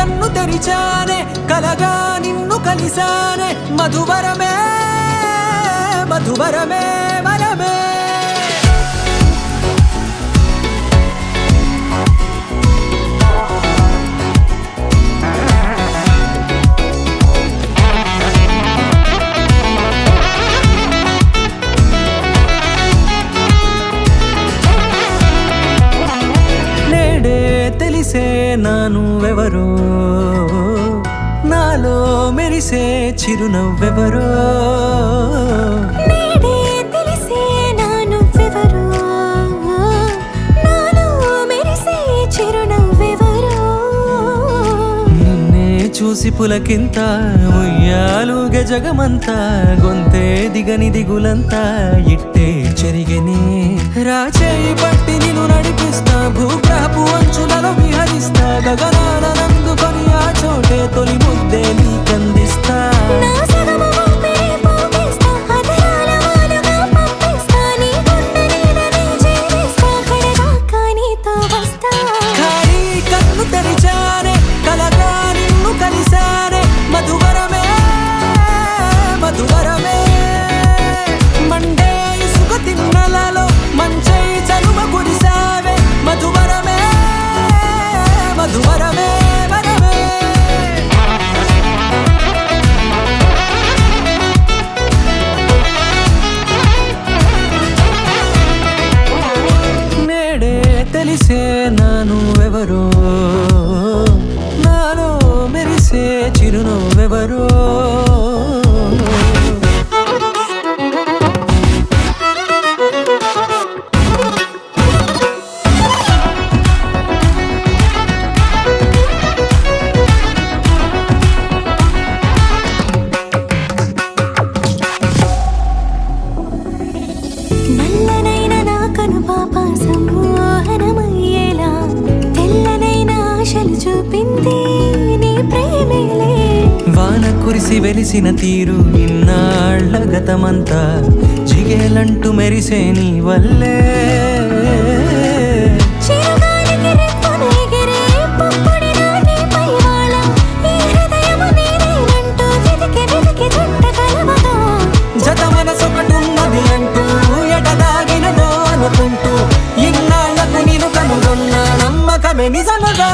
కన్ను తెరిచానే కలగా నిన్ను కలిసానే మధువరమే మధువరమే వరమే తెలిసే నానువెవరో నాలో మెరిసే చిరునవ్వెవరో నేడే తెలిసే నానువెవరో నాలో మెరిసే చిరునవ్వెవరో నిన్నే చూసి పులకింత ఉయ్యాలుగే జగమంతా గొంతే దిగని దిగులంతా ఇట్టే చెరిగని రాచేయి పట్టి నిన్ను నడిపిస్తా భూగ్రహపు అంచులలో విహరిస్తా గగనాన నందుకొని ఆ చోటే తొలి ముద్దే నీకందిస్తా నా సగము ఊపిరి పోగేస్తా అదరాల వాలుగా పంపిస్తా నీ గుండె నీడనే చేరిస్తా కడదాకా నీతో వస్తా ఖాళీ కన్ను తెరిచానే కలగా నిన్ను కలిసానే మధువరమే మధువరమే మండే ఇసుక తిన్నలలో మంచై చలువ కురిసావే మధువరమే మధువరమే వరమే నేడే తెలిసే నానువెవరో నాలో మెరిసే చిరునవ్వెవరో నల్లనైన నా కనుపాప సమ్మోహనమయ్యేలా తెల్లనైన ఆశలు చూపింది నీ ప్రేమేలే వాన కురిసి వెలిసిన తీరు ఇన్నాళ్ల గతమంతా జిగేలంటూ మెరిసే నీ వల్లే చిరుగాలికి రెప్పను ఎగిరే పుప్పొడిన నీపై వాళ ఈ హృదయము నీదేనంటూ వెతికి వెతికి జంట కలవగా జత మనసొకటున్నది అంటూ ఎడదాగినదో అనుకుంటూ ఇన్నాళ్లకు నేను కనుగొన్న నమ్మకమే నిజముగా